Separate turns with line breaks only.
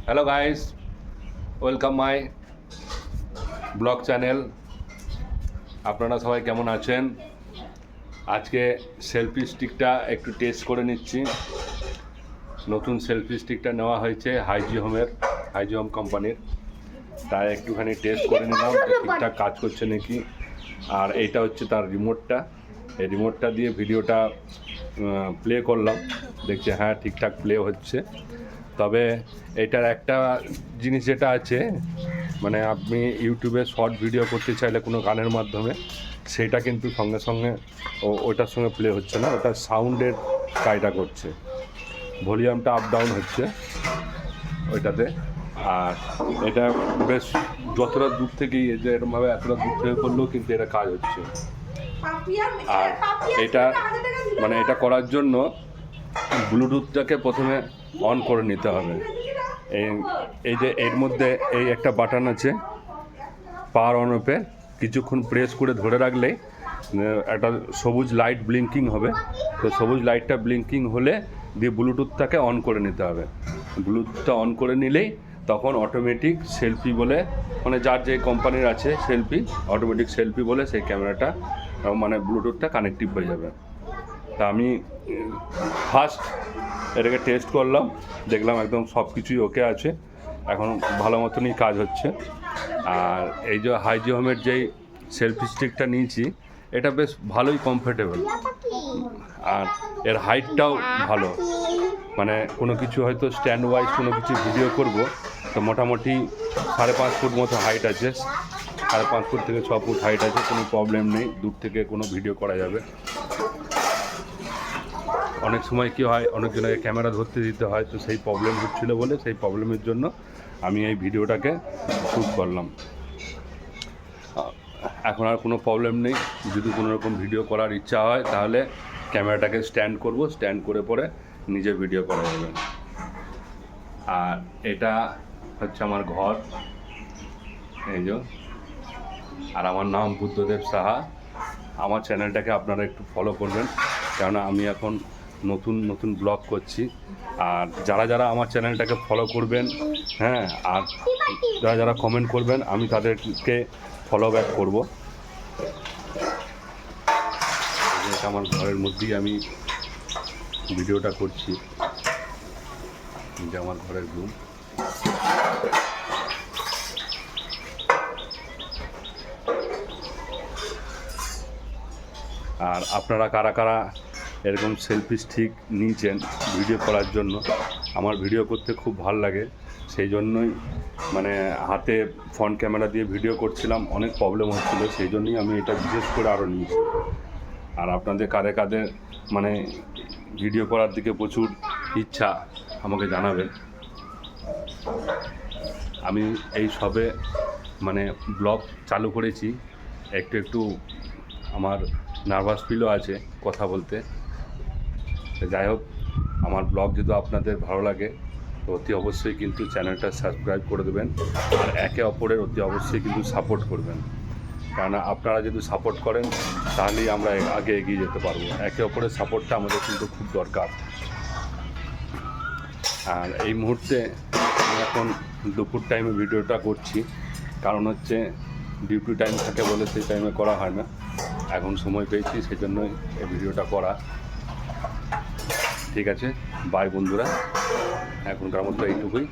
Hello guys, welcome my blog channel. আপনারা সবাই কেমন আছেন? আজকে সেলফি স্টিকটা একটু টেস্ট করে নিচ্ছি। নতুন সেলফি স্টিকটা নেওয়া হয়েছে হাইজি হোম কোম্পানির, তাই একটুখানি টেস্ট করে নিলাম ঠিকঠাক কাজ করছে নাকি। আর এইটা হচ্ছে তার রিমোটটা, এই রিমোটটা দিয়ে ভিডিওটা প্লে করলাম, দেখছি হ্যাঁ ঠিকঠাক প্লে হচ্ছে। তবে এটার একটা জিনিস যেটা আছে, মানে আপনি ইউটিউবে শর্ট ভিডিও করতে চাইলে কোনো গানের মাধ্যমে, সেটা কিন্তু সঙ্গে সঙ্গে ওটার সঙ্গে প্লে হচ্ছে না, ওটা সাউন্ডের কাজটা করছে, ভলিউমটা আপ ডাউন হচ্ছে ওইটাতে। আর এটা বেশ যতটা দূর থেকেই যে এরকমভাবে এতটা দূর থেকে করলেও কিন্তু এটা কাজ হচ্ছে। আর এটা মানে এটা করার জন্য ব্লুটুথটাকে প্রথমে অন করে নিতে হবে। এই যে এর মধ্যে এই একটা বাটন আছে পাওয়ার অন অফে, কিছুক্ষণ প্রেস করে ধরে রাখলেই একটা সবুজ লাইট ব্লিঙ্কিং হবে। তো সবুজ লাইটটা ব্লিঙ্কিং হলে দিয়ে ব্লুটুথটাকে অন করে নিতে হবে। ব্লুটুথটা অন করে নিলেই তখন অটোমেটিক সেলফি বলে, মানে যার যে কোম্পানির আছে সেলফি, অটোমেটিক সেলফি বলে সেই ক্যামেরাটা মানে ব্লুটুথটা কানেক্টিভ হয়ে যাবে। তা আমি ফার্স্ট এটাকে টেস্ট করলাম, দেখলাম একদম সব কিছুই ওকে আছে, এখন ভালো মতনই কাজ হচ্ছে। আর এই যে হাইজি হোমের যেই সেলফি স্টিকটা নিয়েছি, এটা বেশ ভালোই কমফোর্টেবল, আর এর হাইটটাও ভালো। মানে কোনো কিছু হয়তো স্ট্যান্ড ওয়াইজ কোনো কিছু ভিডিও করব, তো মোটামুটি 5.5 ফুট মতো হাইট আছে, 5.5 ফুট থেকে 6 ফুট হাইট আছে, কোনো প্রবলেম নেই, দূর থেকে কোনো ভিডিও করা যাবে। অনেক সময় কী হয়, অনেকজনকে ক্যামেরা ধরতে দিতে হয়, তো সেই প্রবলেম হচ্ছিলো বলে সেই প্রবলেমের জন্য আমি এই ভিডিওটাকে শ্যুট করলাম। এখন আর কোনো প্রবলেম নেই, যদি কোনো রকম ভিডিও করার ইচ্ছা হয় তাহলে ক্যামেরাটাকে স্ট্যান্ড করব, স্ট্যান্ড করে পরে নিজে ভিডিও করা যাবে। আর এটা হচ্ছে আমার ঘর, এই যে, আর আমার নাম বুদ্ধদেব সাহা। আমার চ্যানেলটাকে আপনারা একটু ফলো করবেন, কেননা আমি এখন নতুন নতুন ব্লগ করছি। আর যারা যারা আমার চ্যানেলটাকে ফলো করবেন, হ্যাঁ, আর যারা যারা কমেন্ট করবেন আমি তাদেরকে ফলো ব্যাক করবো। এটা আমার ঘরের মধ্যেই আমি ভিডিওটা করছি, যে আমার ঘরের রুম। আর আপনারা কারা কারা এরকম সেলফি স্টিক নিয়েছেন ভিডিও করার জন্য? আমার ভিডিও করতে খুব ভালো লাগে, সেই জন্যই মানে হাতে ফ্রন্ট ক্যামেরা দিয়ে ভিডিও করছিলাম, অনেক প্রবলেম হচ্ছিলো, সেই জন্যই আমি এটা বিশেষ করে আরও নিয়েছি। আর আপনাদের কাদের কাদের মানে ভিডিও করার দিকে প্রচুর ইচ্ছা আমাকে জানাবেন। আমি এই সবে মানে ব্লগ চালু করেছি, একটু একটু আমার নার্ভাস ফিলও আছে কথা বলতে। যাই হোক, আমার ব্লগ যদি আপনাদের ভালো লাগে তো অতি অবশ্যই কিন্তু চ্যানেলটা সাবস্ক্রাইব করে দেবেন, আর একে অপরের অতি অবশ্যই কিন্তু সাপোর্ট করবেন, কেননা আপনারা যদি সাপোর্ট করেন তাহলেই আমরা আগে এগিয়ে যেতে পারবো। একে অপরের সাপোর্টটা আমাদের কিন্তু খুব দরকার। আর এই মুহূর্তে আমি এখন দুপুর টাইমে ভিডিওটা করছি, কারণ হচ্ছে ডিউটি টাইম থাকে বলে সেই টাইমে করা হয় না, এখন সময় পেয়েছি সেই জন্যই এই ভিডিওটা করা। ঠিক আছে, বাই বন্ধুরা, এখনকার মতো এইটুকুই।